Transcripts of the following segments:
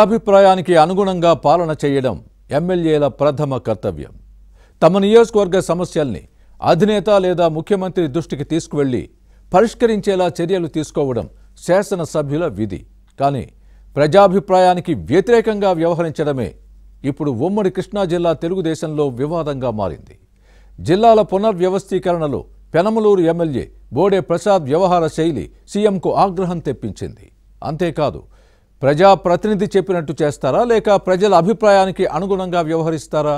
అభిప్రాయానికి అనుగుణంగా పాలన చేయడం ఎమ్మెల్యేల ప్రథమ కర్తవ్యం. తమ నియోజకవర్గ సమస్యల్ని అధినేత లేదా ముఖ్యమంత్రి దృష్టికి తీసుకువెళ్లి పరిష్కరించేలా చర్యలు తీసుకోవడం శాసనసభ్యుల విధి. కానీ ప్రజాభిప్రాయానికి వ్యతిరేకంగా వ్యవహరించడమే ఇప్పుడు ఉమ్మడి కృష్ణా జిల్లా తెలుగుదేశంలో వివాదంగా మారింది. జిల్లాల పునర్వ్యవస్థీకరణలో పెనమలూరు ఎమ్మెల్యే బోడే ప్రసాద్ వ్యవహార శైలి సీఎంకు ఆగ్రహం తెప్పించింది. అంతేకాదు, ప్రజాప్రతినిధి చెప్పినట్టు చేస్తారా లేక ప్రజల అభిప్రాయానికి అనుగుణంగా వ్యవహరిస్తారా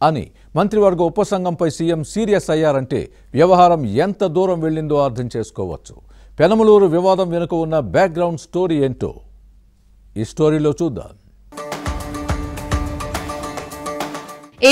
అని మంత్రివర్గ ఉపసంఘంపై సీఎం సీరియస్ అయ్యారంటే వ్యవహారం ఎంత దూరం వెళ్ళిందో అర్థం చేసుకోవచ్చు. పెనమలూరు వివాదం వెనుక ఉన్న బ్యాక్గ్రౌండ్ స్టోరీ ఏంటో ఈ స్టోరీలో చూద్దాం.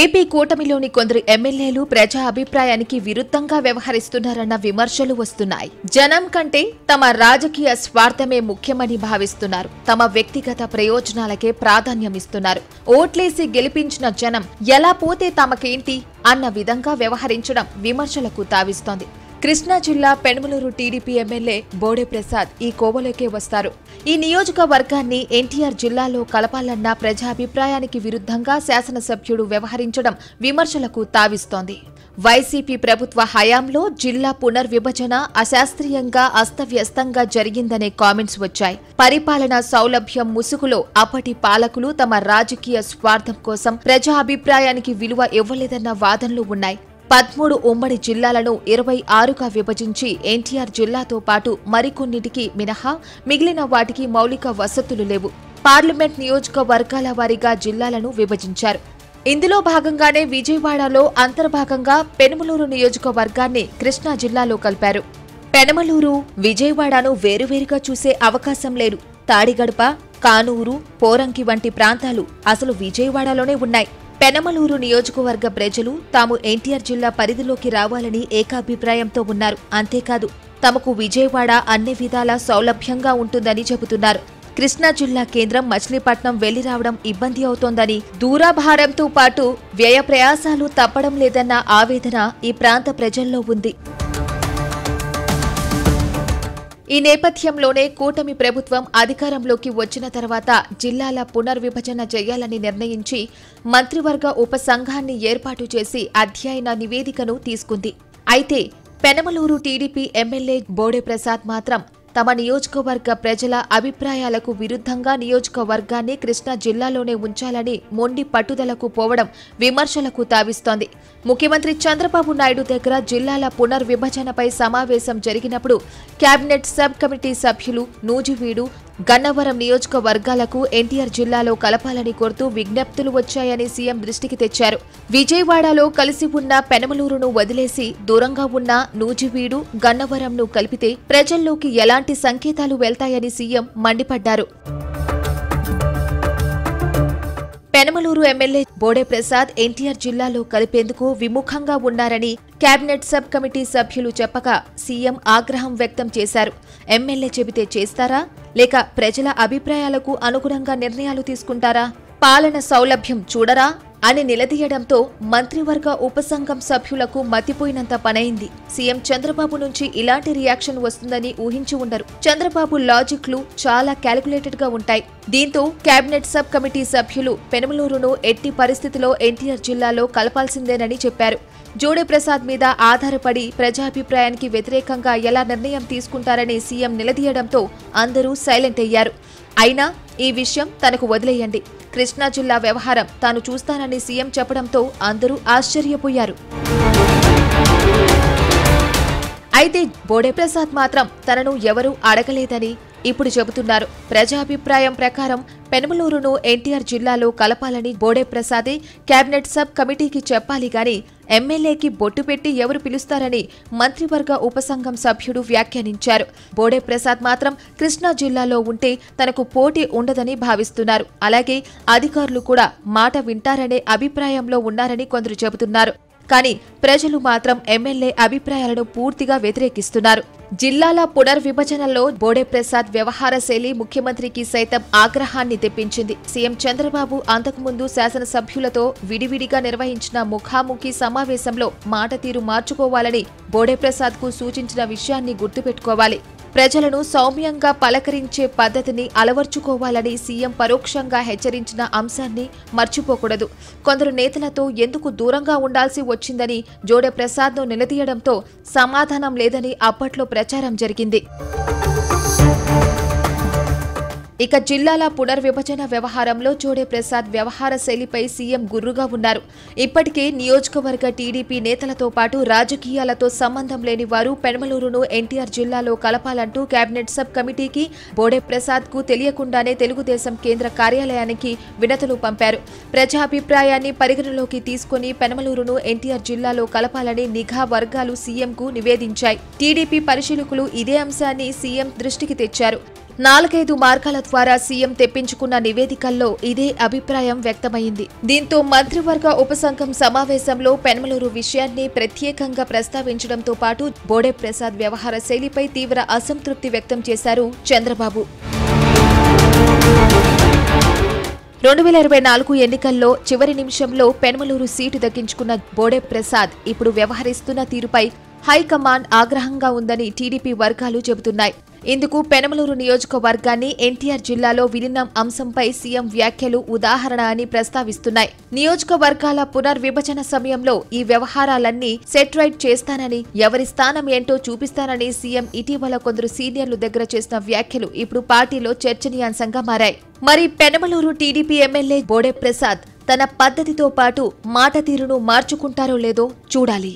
ఏపీ కూటమిలోని కొందరు ఎమ్మెల్యేలు ప్రజా అభిప్రాయానికి విరుద్ధంగా వ్యవహరిస్తున్నారన్న విమర్శలు వస్తున్నాయి. జనం కంటే తమ రాజకీయ స్వార్థమే ముఖ్యమని భావిస్తున్నారు. తమ వ్యక్తిగత ప్రయోజనాలకే ప్రాధాన్యమిస్తున్నారు. ఓట్లేసి గెలిపించిన జనం ఎలా పోతే తమకేంటి అన్న విధంగా వ్యవహరించడం విమర్శలకు తావిస్తోంది. కృష్ణా జిల్లా పెనమలూరు టీడీపీ ఎమ్మెల్యే బోడే ప్రసాద్ ఈ కోవలోకే వస్తారు. ఈ నియోజకవర్గాన్ని ఎన్టీఆర్ జిల్లాలో కలపాలన్న ప్రజాభిప్రాయానికి విరుద్ధంగా శాసనసభ్యుడు వ్యవహరించడం విమర్శలకు తావిస్తోంది. వైసీపీ ప్రభుత్వ హయాంలో జిల్లా పునర్విభజన అశాస్త్రీయంగా అస్తవ్యస్తంగా జరిగిందనే కామెంట్స్ వచ్చాయి. పరిపాలనా సౌలభ్యం ముసుగులో అప్పటి పాలకులు తమ రాజకీయ స్వార్థం కోసం ప్రజా అభిప్రాయానికి విలువ ఇవ్వలేదన్న వాదనలు ఉన్నాయి. 13 ఉమ్మడి జిల్లాలను 26గా విభజించి ఎన్టీఆర్ జిల్లాతో పాటు మరికొన్నిటికి మినహా మిగిలిన వాటికి మౌలిక వసతులు లేవు. పార్లమెంట్ నియోజకవర్గాల వారీగా జిల్లాలను విభజించారు. ఇందులో భాగంగానే విజయవాడలో అంతర్భాగంగా పెనమలూరు నియోజకవర్గాన్ని కృష్ణా జిల్లాలో కలిపారు. పెనమలూరు, విజయవాడను వేరువేరుగా చూసే అవకాశం లేదు. తాడిగడప, కానూరు, పోరంకి వంటి ప్రాంతాలు అసలు విజయవాడలోనే ఉన్నాయి. పెనమలూరు నియోజకవర్గ ప్రజలు తాము ఎన్టీఆర్ జిల్లా పరిధిలోకి రావాలని ఏకాభిప్రాయంతో ఉన్నారు. అంతేకాదు, తమకు విజయవాడ అన్ని విధాలా సౌలభ్యంగా ఉంటుందని చెబుతున్నారు. కృష్ణా జిల్లా కేంద్రం మచిలీపట్నం వెళ్లి రావడం ఇబ్బంది అవుతోందని, దూరాభారంతో పాటు వ్యయ ప్రయాసాలు తప్పడం లేదన్న ఆవేదన ఈ ప్రాంత ప్రజల్లో ఉంది. ఈ నేపథ్యంలోనే కూటమి ప్రభుత్వం అధికారంలోకి వచ్చిన తర్వాత జిల్లాల పునర్విభజన చేయాలని నిర్ణయించి మంత్రివర్గ ఉపసంఘాన్ని ఏర్పాటు చేసి అధ్యయన నివేదికను తీసుకుంది. అయితే పెనమలూరు టీడీపీ ఎమ్మెల్యే బోడే ప్రసాద్ మాత్రం తమ నియోజకవర్గ ప్రజల అభిప్రాయాలకు విరుద్ధంగా నియోజకవర్గాన్ని కృష్ణా జిల్లాలోనే ఉంచాలని మొండి పట్టుదలకు పోవడం విమర్శలకు తావిస్తోంది. ముఖ్యమంత్రి చంద్రబాబు నాయుడు దగ్గర జిల్లాల పునర్విభజనపై సమావేశం జరిగినప్పుడు కేబినెట్ సబ్ కమిటీ సభ్యులు నూజివీడు, గన్నవరం నియోజకవర్గాలకు ఎన్టీఆర్ జిల్లాలో కలపాలని కోరుతూ విజ్ఞప్తులు వచ్చాయని సీఎం దృష్టికి తెచ్చారు. విజయవాడలో కలిసి ఉన్న పెనమలూరును వదిలేసి దూరంగా ఉన్న నూజివీడు, గన్నవరంను కలిపితే ప్రజల్లోకి ఎలాంటి సంకేతాలు వెళ్తాయని సీఎం మండిపడ్డారు. పెనమలూరు ఎమ్మెల్యే బోడే ప్రసాద్ ఎన్టీఆర్ జిల్లాలో కలిపేందుకు విముఖంగా ఉన్నారని కేబినెట్ సబ్ కమిటీ సభ్యులు చెప్పగా సీఎం ఆగ్రహం వ్యక్తం చేశారు. ఎమ్మెల్యే చెబితే చేస్తారా లేక ప్రజల అభిప్రాయాలకు అనుగుణంగా నిర్ణయాలు తీసుకుంటారా? పాలన సౌలభ్యం చూడరా అని నిలదీయడంతో మంత్రివర్గ ఉపసంఘం సభ్యులకు మతిపోయినంత పనైంది. సీఎం చంద్రబాబు నుంచి ఇలాంటి రియాక్షన్ వస్తుందని ఊహించి ఉండరు. చంద్రబాబు లాజిక్లు చాలా క్యాలిక్యులేటెడ్ గా ఉంటాయి. దీంతో కేబినెట్ సబ్ కమిటీ సభ్యులు పెనమలూరును ఎట్టి పరిస్థితిలో ఎన్టీఆర్ జిల్లాలో కలపాల్సిందేనని చెప్పారు. జోడే ప్రసాద్ మీద ఆధారపడి ప్రజాభిప్రాయానికి వ్యతిరేకంగా ఎలా నిర్ణయం తీసుకుంటారని సీఎం నిలదీయడంతో అందరూ సైలెంట్ అయ్యారు. అయినా ఈ విషయం తనకు వదిలేయండి, కృష్ణా జిల్లా వ్యవహారం తాను చూస్తానని సీఎం చెప్పడంతో అందరూ ఆశ్చర్యపోయారు. అయితే బోడే ప్రసాద్ మాత్రం తనను ఎవరూ అడగలేదని ఇప్పుడు చెబుతున్నారు. ప్రజాభిప్రాయం ప్రకారం పెనమలూరును ఎన్టీఆర్ జిల్లాలో కలపాలని బోడే ప్రసాదే కేబినెట్ సబ్ కమిటీకి చెప్పాలి గాని ఎమ్మెల్యేకి బొట్టు పెట్టి ఎవరు పిలుస్తారని మంత్రివర్గ ఉపసంఘం సభ్యుడు వ్యాఖ్యానించారు. బోడే ప్రసాద్ మాత్రం కృష్ణా జిల్లాలో ఉంటే తనకు పోటీ ఉండదని భావిస్తున్నారు. అలాగే అధికారులు కూడా మాట వింటారనే అభిప్రాయంలో ఉన్నారని కొందరు చెబుతున్నారు. కానీ ప్రజలు మాత్రం ఎమ్మెల్యే అభిప్రాయాలను పూర్తిగా వ్యతిరేకిస్తున్నారు. జిల్లాల పునర్విభజనలో బోడే ప్రసాద్ వ్యవహార శైలి ముఖ్యమంత్రికి సైతం ఆగ్రహాన్ని తెప్పించింది. సీఎం చంద్రబాబు అంతకుముందు శాసనసభ్యులతో విడివిడిగా నిర్వహించిన ముఖాముఖి సమావేశంలో మాట తీరు మార్చుకోవాలని బోడే ప్రసాద్ కు సూచించిన విషయాన్ని గుర్తుపెట్టుకోవాలి. ప్రజలను సౌమ్యంగా పలకరించే పద్ధతిని అలవర్చుకోవాలని సీఎం పరోక్షంగా హెచ్చరించిన అంశాన్ని మర్చిపోకూడదు. కొందరు నేతలతో ఎందుకు దూరంగా ఉండాల్సి వచ్చిందని జోడే ప్రసాద్ను నిలదీయడంతో సమాధానం లేదని అప్పట్లో ప్రచారం జరిగింది. ఇక జిల్లాల పునర్విభజన వ్యవహారంలో జోడే ప్రసాద్ వ్యవహార శైలిపై సీఎం గుర్రుగా ఉన్నారు. ఇప్పటికే నియోజకవర్గ టీడీపీ నేతలతో పాటు రాజకీయాలతో సంబంధం లేని వారు పెనమలూరును ఎన్టీఆర్ జిల్లాలో కలపాలంటూ కేబినెట్ సబ్ కమిటీకి బోడే ప్రసాద్ కు తెలియకుండానే తెలుగుదేశం కేంద్ర కార్యాలయానికి వినతులు పంపారు. ప్రజాభిప్రాయాన్ని పరిగణలోకి తీసుకుని పెనమలూరును ఎన్టీఆర్ జిల్లాలో కలపాలని నిఘా వర్గాలు సీఎంకు నివేదించాయి. టీడీపీ పరిశీలకులు ఇదే అంశాన్ని సీఎం దృష్టికి తెచ్చారు. 4-5 మార్గాల ద్వారా సీఎం తెప్పించుకున్న నివేదికల్లో ఇదే అభిప్రాయం వ్యక్తమైంది. దీంతో మంత్రివర్గ ఉపసంఘం సమావేశంలో పెనమలూరు విషయాన్ని ప్రత్యేకంగా ప్రస్తావించడంతో పాటు బోడే ప్రసాద్ వ్యవహార శైలిపై తీవ్ర అసంతృప్తి వ్యక్తం చేశారు చంద్రబాబు. 2024 ఎన్నికల్లో చివరి నిమిషంలో పెనమలూరు సీటు దక్కించుకున్న బోడే ప్రసాద్ ఇప్పుడు వ్యవహరిస్తున్న తీరుపై హైకమాండ్ ఆగ్రహంగా ఉందని టీడీపీ వర్గాలు చెబుతున్నాయి. ఇందుకు పెనమలూరు నియోజకవర్గాన్ని ఎన్టీఆర్ జిల్లాలో విలీనం అంశంపై సీఎం వ్యాఖ్యలు ఉదాహరణ అని ప్రస్తావిస్తున్నాయి. నియోజకవర్గాల పునర్విభజన సమయంలో ఈ వ్యవహారాలన్నీ సెటిరైట్ చేస్తానని, ఎవరి స్థానం ఏంటో చూపిస్తానని సీఎం ఇటీవల కొందరు సీనియర్లు దగ్గర చేసిన వ్యాఖ్యలు ఇప్పుడు పార్టీలో చర్చనీయాంశంగా మారాయి. మరి పెనమలూరు టీడీపీ ఎమ్మెల్యే బోడే ప్రసాద్ తన పద్ధతితో పాటు మాట తీరును మార్చుకుంటారో లేదో చూడాలి.